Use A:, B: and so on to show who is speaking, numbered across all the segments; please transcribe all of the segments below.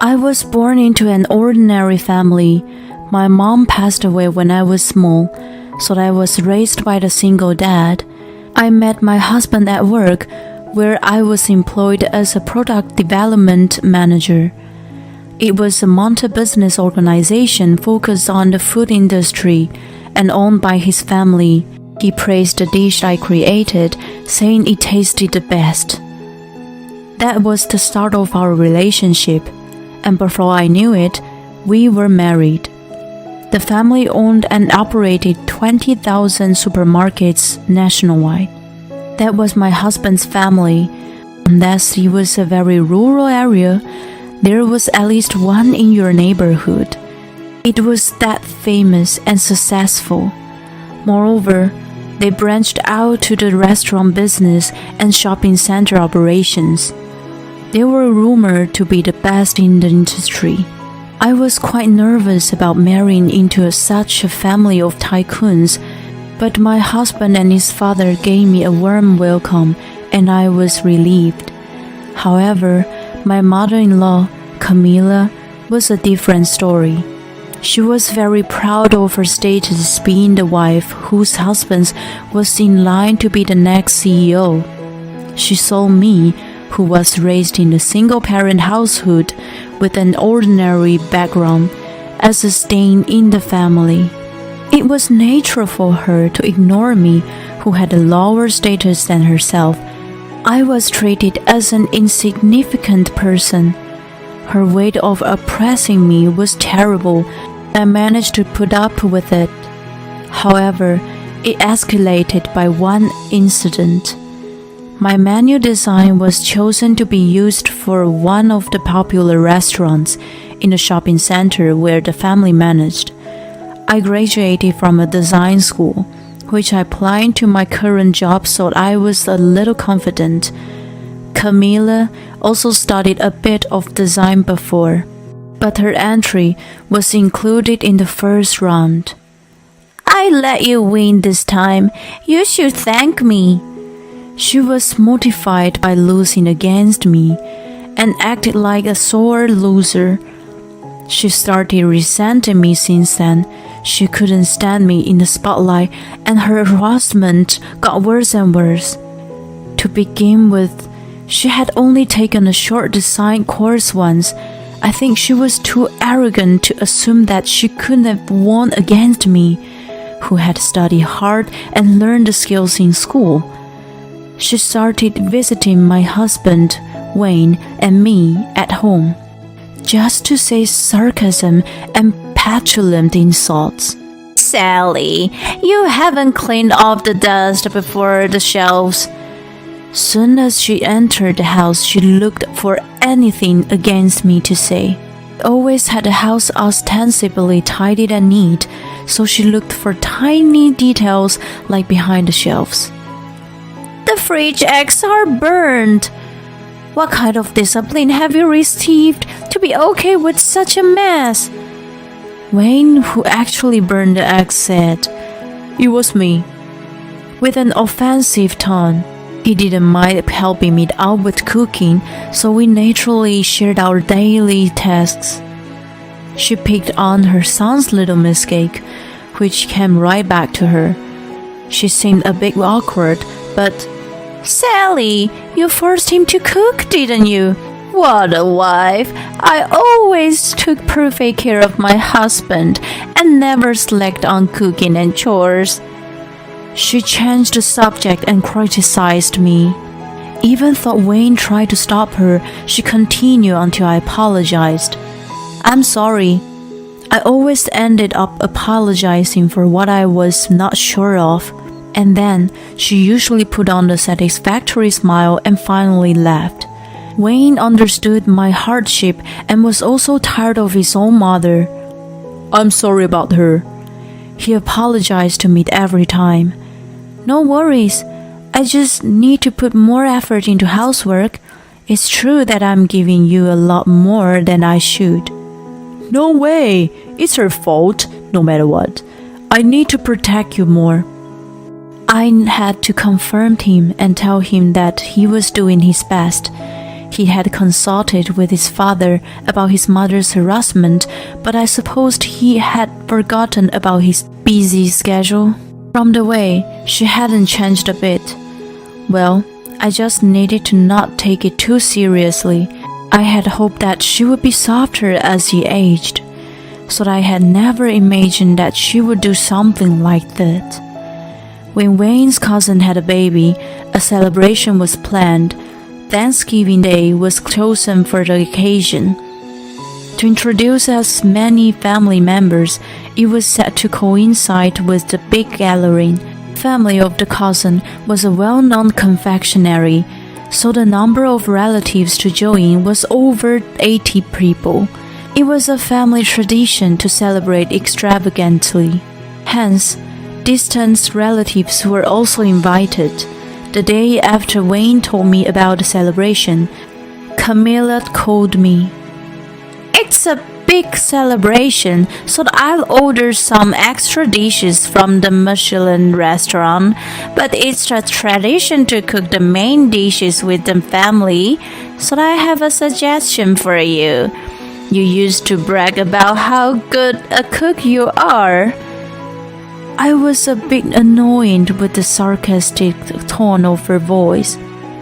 A: I was born into an ordinary family. My mom passed away when I was small, so I was raised by a single dad. I met my husband at work, where I was employed as a product development manager. It was a multi-business organization focused on the food industry and owned by his family. He praised the dish I created, saying it tasted the best. That was the start of our relationship, and before I knew it, we were married. The family owned and operated 20,000 supermarkets nationwide. That was my husband's family. Unless it was a very rural area, there was at least one in your neighborhood. It was that famous and successful. Moreover, they branched out to the restaurant business and shopping center operations. They were rumored to be the best in the industry. I was quite nervous about marrying into such a family of tycoons, but my husband and his father gave me a warm welcome, and I was relieved. However, my mother-in-law, Camilla, was a different story. She was very proud of her status being the wife whose husband was in line to be the next CEO. She saw me, who was raised in a single-parent household with an ordinary background, as a stain in the family. It was natural for her to ignore me, who had a lower status than herself. I was treated as an insignificant person. Her way of oppressing me was terrible. I managed to put up with it. However, it escalated by one incident. My menu design was chosen to be used for one of the popular restaurants in the shopping center where the family managed. I graduated from a design school, which I applied to my current job, so I was a little confident. Camilla also studied a bit of design before, but her entry was included in the first round. "I let you win this time. You should thank me." She was mortified by losing against me and acted like a sore loser. She started resenting me since then. She couldn't stand me in the spotlight, and her harassment got worse and worse. To begin with, she had only taken a short design course once. I think she was too arrogant to assume that she couldn't have won against me, who had studied hard and learned the skills in school. She started visiting my husband, Wayne, and me at home, just to say sarcasm and petulant insults. "Sally, you haven't cleaned off the dust before the shelves." Soon as she entered the house, she looked for anything against me to say. I always had the house ostensibly tidy and neat, so she looked for tiny details like behind the shelves. "The fridge eggs are burned. What kind of discipline have you received to be okay with such a mess?" Wayne, who actually burned the eggs, said, "It was me," with an offensive tone. He didn't mind helping me out with cooking, so we naturally shared our daily tasks. She picked on her son's little mistake, which came right back to her. She seemed a bit awkward, but, "Sally, you forced him to cook, didn't you? What a wife! I always took perfect care of my husband and never slacked on cooking and chores." She changed the subject and criticized me. Even though Wayne tried to stop her, she continued until I apologized. "I'm sorry." I always ended up apologizing for what I was not sure of, and then she usually put on a satisfactory smile and finally left. Wayne understood my hardship and was also tired of his own mother. "I'm sorry about her." He apologized to me every time. "No worries. I just need to put more effort into housework. It's true that I'm giving you a lot more than I should." "No way. It's her fault, no matter what. I need to protect you more." I had to confirm him and tell him that he was doing his best. He had consulted with his father about his mother's harassment, but I supposed he had forgotten about his busy schedule. From the way, she hadn't changed a bit. Well, I just needed to not take it too seriously. I had hoped that she would be softer as she aged, so I had never imagined that she would do something like that. When Wayne's cousin had a baby, a celebration was planned. Thanksgiving Day was chosen for the occasion. To introduce as many family members, it was set to coincide with the big gathering. The family of the cousin was a well-known confectionery, so the number of relatives to join was over 80 people. It was a family tradition to celebrate extravagantly. Hence, distant relatives were also invited. The day after Wayne told me about the celebration, Camilla called me. "It's a big celebration, so I'll order some extra dishes from the Michelin restaurant, but it's a tradition to cook the main dishes with the family, so I have a suggestion for you. You used to brag about how good a cook you are." I was a bit annoyed with the sarcastic tone of her voice,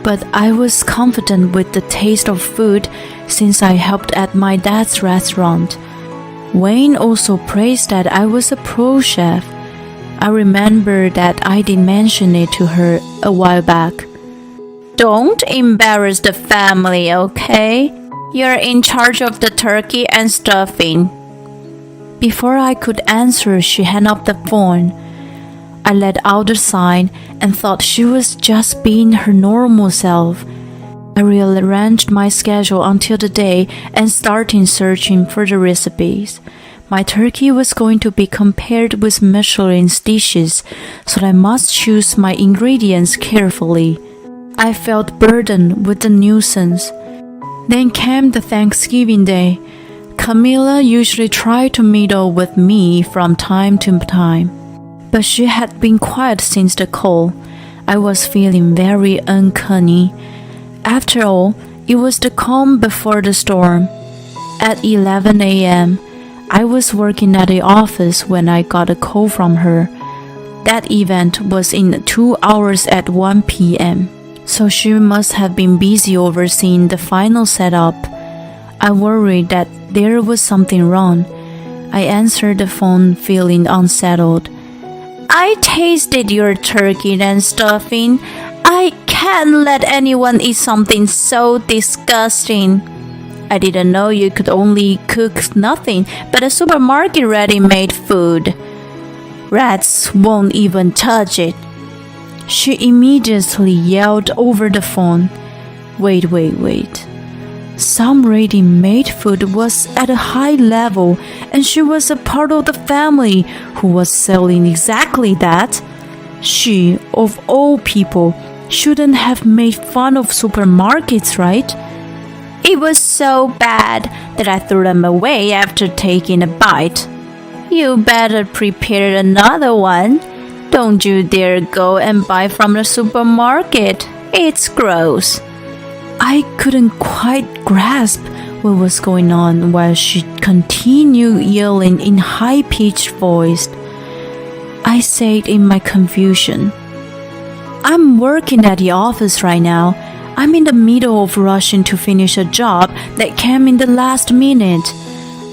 A: but I was confident with the taste of food since I helped at my dad's restaurant. Wayne also praised that I was a pro chef. I remember that I did mention it to her a while back. "Don't embarrass the family, okay? You're in charge of the turkey and stuffing." Before I could answer, she hung up the phone. I let out a sigh and thought she was just being her normal self. I rearranged my schedule until the day and started searching for the recipes. My turkey was going to be compared with Michelin's dishes, so I must choose my ingredients carefully. I felt burdened with the nuisance. Then came the Thanksgiving Day. Camilla usually tried to meddle with me from time to time, but she had been quiet since the call. I was feeling very uncanny. After all, it was the calm before the storm. At 11 a.m., I was working at the office when I got a call from her. That event was in 2 hours at 1 p.m., so she must have been busy overseeing the final setup. I worried that there was something wrong. I answered the phone feeling unsettled. "I tasted your turkey and stuffing. I can't let anyone eat something so disgusting. I didn't know you could only cook nothing but a supermarket ready-made food. Rats won't even touch it." She immediately yelled over the phone. Wait. Some ready-made food was at a high level, and she was a part of the family who was selling exactly that. She, of all people, shouldn't have made fun of supermarkets, right? "It was so bad that I threw them away after taking a bite." "You better prepare another one. Don't you dare go and buy from the supermarket. It's gross." I couldn't quite grasp what was going on while she continued yelling in high-pitched voice. I said in my confusion, "I'm working at the office right now. I'm in the middle of rushing to finish a job that came in the last minute."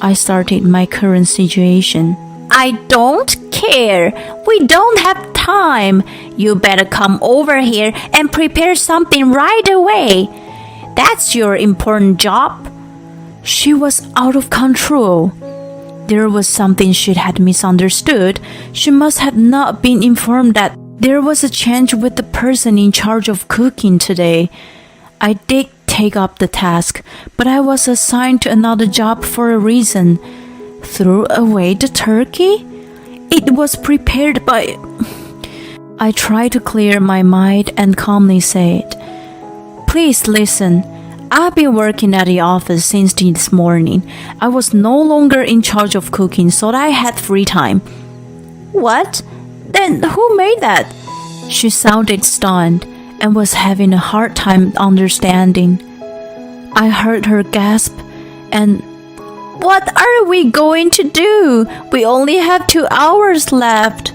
A: I started my current situation. "I don't care. We don't have time. You better come over here and prepare something right away. That's your important job." She was out of control. There was something she had misunderstood. She must have not been informed that there was a change with the person in charge of cooking today. I did take up the task, but I was assigned to another job for a reason. Throw away the turkey? It was prepared by... I tried to clear my mind and calmly said, "Please listen. I've been working at the office since this morning. I was no longer in charge of cooking, so I had free time." "What? Then who made that?" She sounded stunned and was having a hard time understanding. I heard her gasp, and "What are we going to do? We only have 2 hours left,"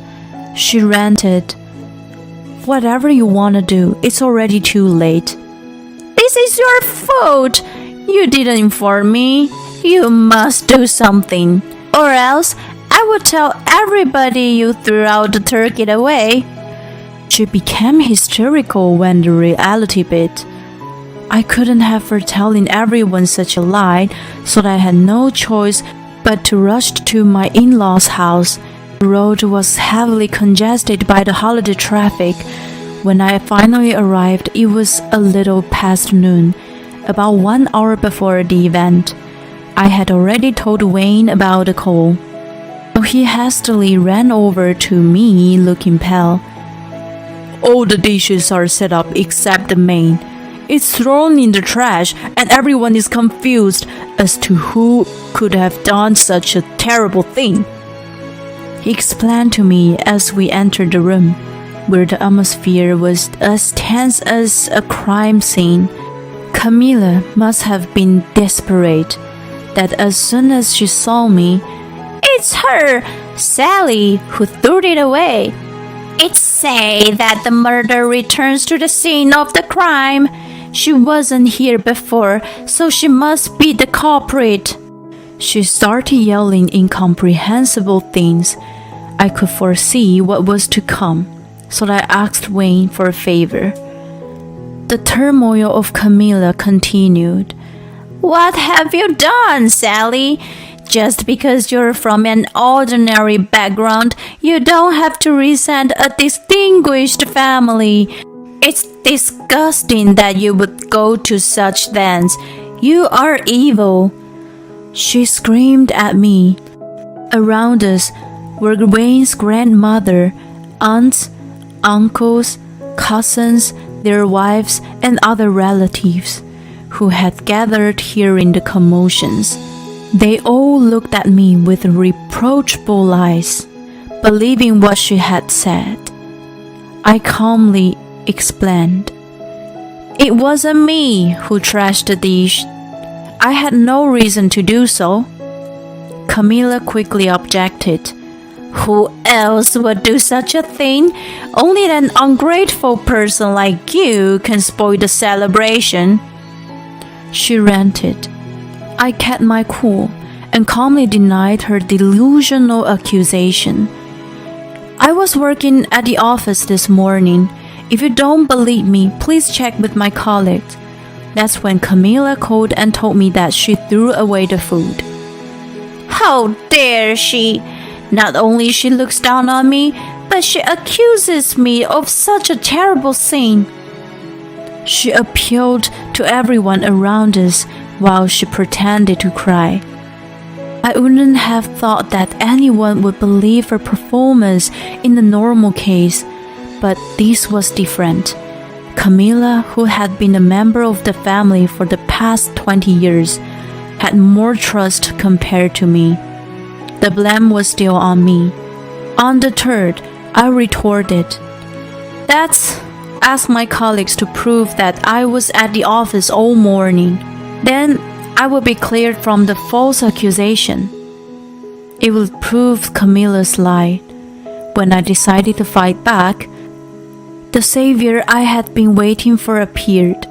A: she ranted. "Whatever you want to do, it's already too late." "This is your fault. You didn't inform me. You must do something, or else I will tell everybody you threw out the turkey away." She became hysterical when the reality bit. I couldn't have her telling everyone such a lie, so I had no choice but to rush to my in-laws' house. The road was heavily congested by the holiday traffic. When I finally arrived, it was a little past noon, about 1 hour before the event. I had already told Wayne about the call. He hastily ran over to me, looking pale. "All the dishes are set up except the main. It's thrown in the trash, and everyone is confused as to who could have done such a terrible thing," he explained to me as we entered the room, where the atmosphere was as tense as a crime scene. Camilla must have been desperate, that as soon as she saw me, "It's her, Sally, who threw it away. It's say that the murderer returns to the scene of the crime. She wasn't here before, so she must be the culprit." She started yelling incomprehensible things. I could foresee what was to come, so I asked Wayne for a favor. The turmoil of Camilla continued. "What have you done, Sally? Just because you're from an ordinary background, you don't have to resent a distinguished family. It's disgusting that you would go to such lengths. You are evil," she screamed at me. Around us were Wayne's grandmother, aunts, uncles, cousins, their wives, and other relatives, who had gathered hearing the commotions. They all looked at me with reproachful eyes, believing what she had said. I calmly explained. "It wasn't me who trashed the dish. I had no reason to do so." Camilla quickly objected. "Who else would do such a thing? Only an ungrateful person like you can spoil the celebration," she ranted. I kept my cool and calmly denied her delusional accusation. "I was working at the office this morning. If you don't believe me, please check with my colleagues." That's when Camilla called and told me that she threw away the food. "How dare she! Not only she looks down on me, but she accuses me of such a terrible sin." She appealed to everyone around us while she pretended to cry. I wouldn't have thought that anyone would believe her performance in a normal case, but this was different. Camilla, who had been a member of the family for the past 20 years, had more trust compared to me. The blame was still on me. Undeterred, I retorted, Ask my colleagues to prove that I was at the office all morning. Then I will be cleared from the false accusation." It would prove Camilla's lie. When I decided to fight back, the savior I had been waiting for appeared.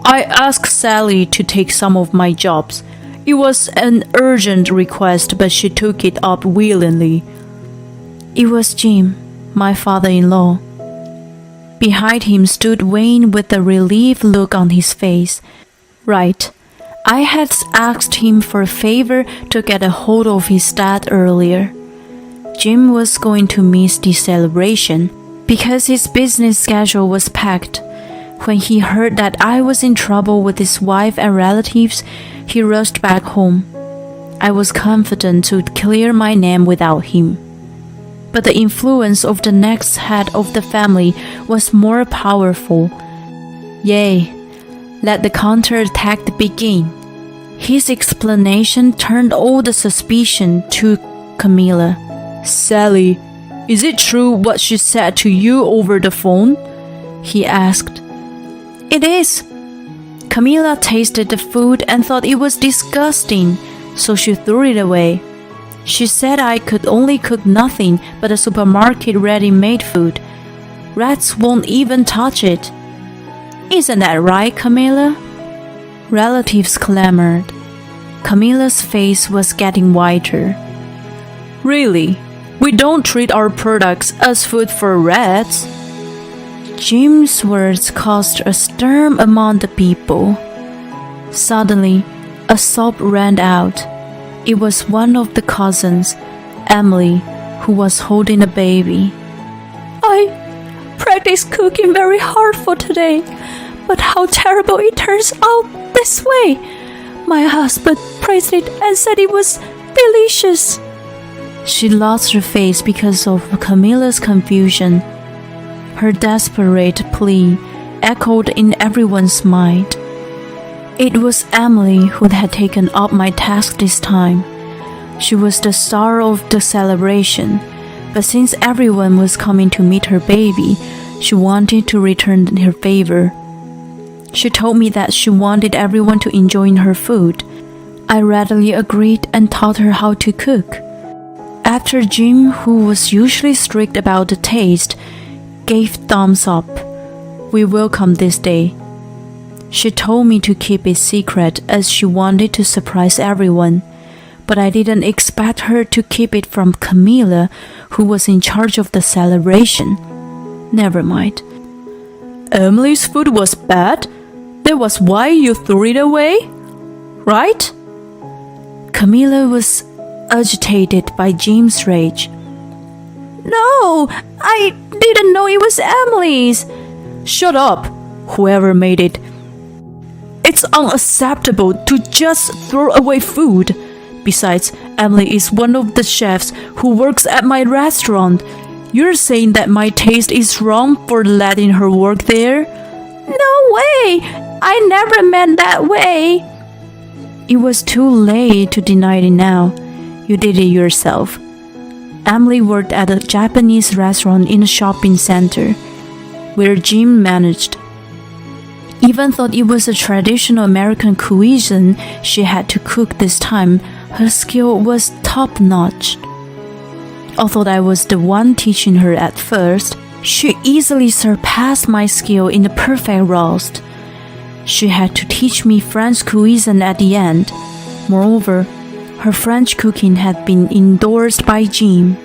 A: "I asked Sally to take some of my jobs. It was an urgent request, but she took it up willingly." It was Jim, my father-in-law. Behind him stood Wayne with a relieved look on his face. Right. I had asked him for a favor to get a hold of his dad earlier. Jim was going to miss the celebration because his business schedule was packed. When he heard that I was in trouble with his wife and relatives, he rushed back home. I was confident to clear my name without him. But the influence of the next head of the family was more powerful. Yea, let the counterattack begin. His explanation turned all the suspicion to Camilla. "Sally, is it true what she said to you over the phone?" he asked. "It is," Camilla tasted the food and thought it was disgusting, so she threw it away. She said I could only cook nothing but a supermarket ready-made food. Rats won't even touch it. Isn't that right, Camilla? Relatives clamored. Camilla's face was getting whiter. Really? We don't treat our products as food for rats? Jim's words caused a stir among the people. Suddenly, a sob ran out. It was one of the cousins, Emily, who was holding a baby. I practiced cooking very hard for today, but how terrible it turns out this way. My husband praised it and said it was delicious. She lost her face because of Camilla's confusion. Her desperate plea echoed in everyone's mind. It was Emily who had taken up my task this time. She was the star of the celebration, but since everyone was coming to meet her baby, she wanted to return her favor. She told me that she wanted everyone to enjoy her food. I readily agreed and taught her how to cook. After Jim, who was usually strict about the taste, gave thumbs up, we welcomed this day. She told me to keep it secret as she wanted to surprise everyone, but I didn't expect her to keep it from Camilla, who was in charge of the celebration. Never mind. Emily's food was bad? That was why you threw it away? Right? Camilla was agitated by Jim's rage. No, I didn't know it was Emily's. Shut up, whoever made it. It's unacceptable to just throw away food. Besides, Emily is one of the chefs who works at my restaurant. You're saying that my taste is wrong for letting her work there? No way! I never meant that way. It was too late to deny it now. You did it yourself. Emily worked at a Japanese restaurant in a shopping center, where Jim managed. Even though it was a traditional American cuisine she had to cook this time, her skill was top-notch. Although I was the one teaching her at first, she easily surpassed my skill in the perfect roast. She had to teach me French cuisine at the end. Moreover, her French cooking had been endorsed by Jim.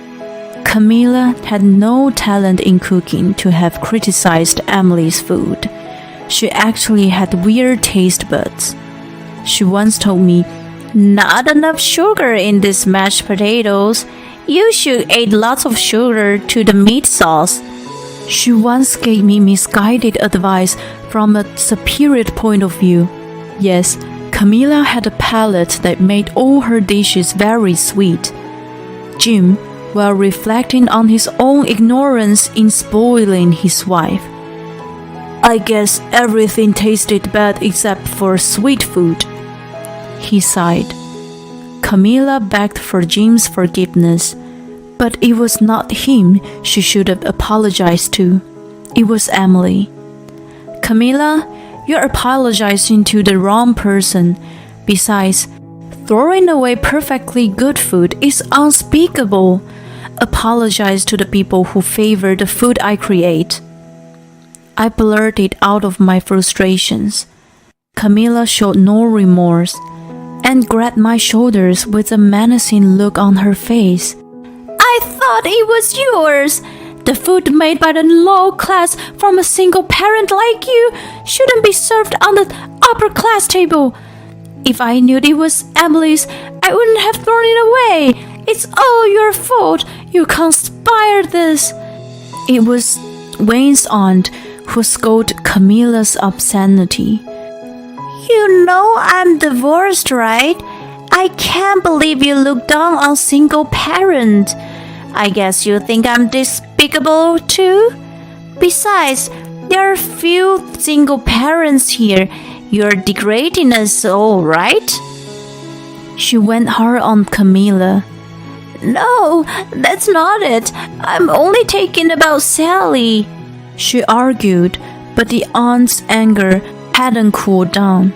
A: Camilla had no talent in cooking to have criticized Emily's food. She actually had weird taste buds. She once told me, "Not enough sugar in these mashed potatoes. You should add lots of sugar to the meat sauce." She once gave me misguided advice from a superior point of view. Yes, Camilla had a palate that made all her dishes very sweet. Jim, while reflecting on his own ignorance in spoiling his wife. I guess everything tasted bad except for sweet food. He sighed. Camilla begged for Jim's forgiveness, but it was not him she should have apologized to. It was Emily. Camilla, you're apologizing to the wrong person. Besides, throwing away perfectly good food is unspeakable. Apologize to the people who favor the food I create. I blurted out of my frustrations. Camilla showed no remorse and grabbed my shoulders with a menacing look on her face. I thought it was yours. The food made by the low class from a single parent like you shouldn't be served on the upper class table. If I knew it was Emily's, I wouldn't have thrown it away. It's all your fault. You conspired this. It was Wayne's aunt who scolded Camilla's obscenity. You know I'm divorced, right? I can't believe you look down on single parent. I guess you think I'm despicable too? Besides, there are few single parents here. You're degrading us all, right? She went hard on Camilla. No, that's not it. I'm only thinking about Sally. She argued, but the aunt's anger hadn't cooled down.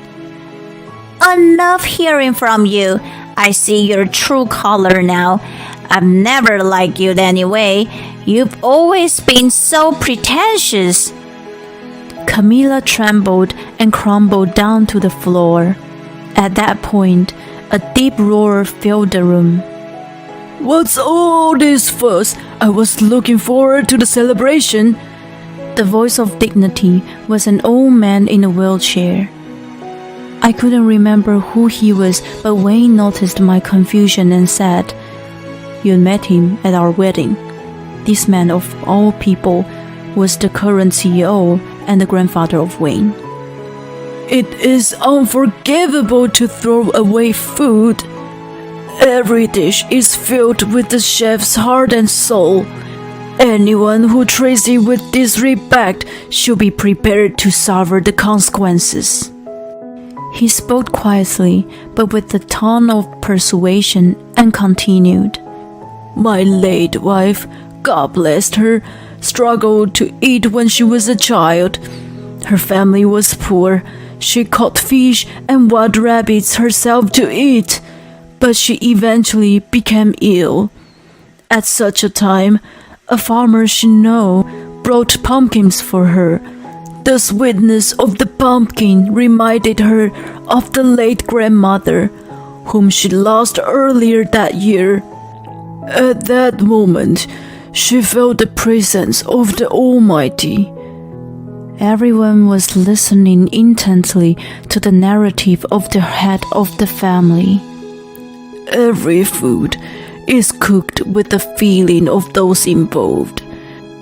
B: Enough hearing from you. I see your true color now. I've never liked you anyway. You've always been so pretentious.
A: Camilla trembled and crumbled down to the floor. At that point, a deep roar filled the room.
C: What's all this fuss? I was looking forward to the celebration.
A: The voice of dignity was an old man in a wheelchair. I couldn't remember who he was, but Wayne noticed my confusion and said, "You met him at our wedding." This man, of all people, was the current CEO and the grandfather of Wayne.
C: It is unforgivable to throw away food. Every dish is filled with the chef's heart and soul. Anyone who treats it with disrespect should be prepared to suffer the consequences.
A: He spoke quietly, but with the tone of persuasion, and continued.
C: My late wife, God bless her, struggled to eat when she was a child. Her family was poor. She caught fish and wild rabbits herself to eat, but she eventually became ill. At such a time, a farmer she knew brought pumpkins for her. The sweetness of the pumpkin reminded her of the late grandmother, whom she lost earlier that year. At that moment, she felt the presence of the Almighty.
A: Everyone was listening intently to the narrative of the head of the family.
C: Every food is cooked with the feeling of those involved.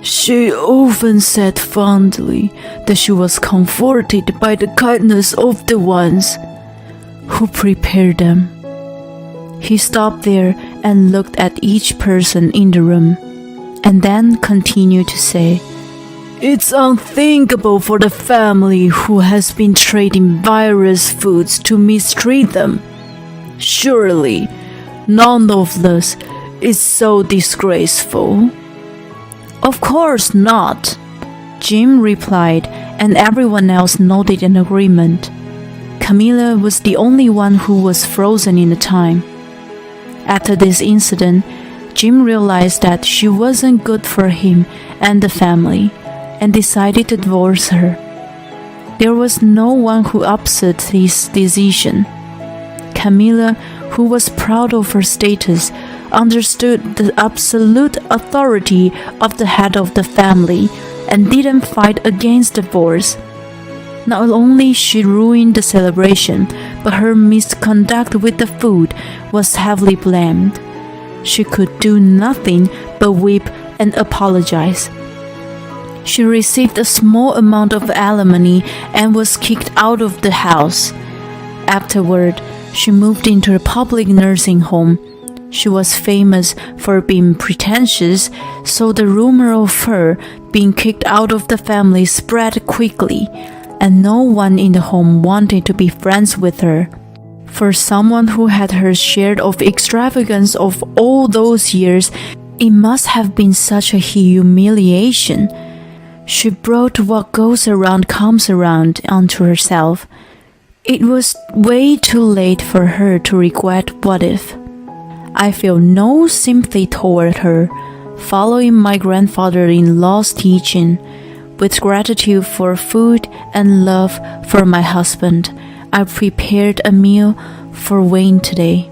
C: She often said fondly that she was comforted by the kindness of the ones who prepared them. He stopped there and looked at each person in the room, and then continued to say, It's unthinkable for the family who has been trading various foods to mistreat them. Surely, none of this is so disgraceful.
A: Of course not, Jim replied, and everyone else nodded in agreement. Camilla was the only one who was frozen in time. After this incident, Jim realized that she wasn't good for him and the family, and decided to divorce her. There was no one who upset his decision. Camilla, who was proud of her status, understood the absolute authority of the head of the family and didn't fight against divorce. Not only she ruined the celebration, but her misconduct with the food was heavily blamed. She could do nothing but weep and apologize. She received a small amount of alimony and was kicked out of the house. Afterward, she moved into a public nursing home. She was famous for being pretentious, so the rumor of her being kicked out of the family spread quickly, and no one in the home wanted to be friends with her. For someone who had her share of extravagance of all those years, it must have been such a humiliation. She brought what goes around comes around onto herself. It was way too late for her to regret what if. I feel no sympathy toward her, following my grandfather-in-law's teaching. With gratitude for food and love for my husband, I prepared a meal for Wayne today.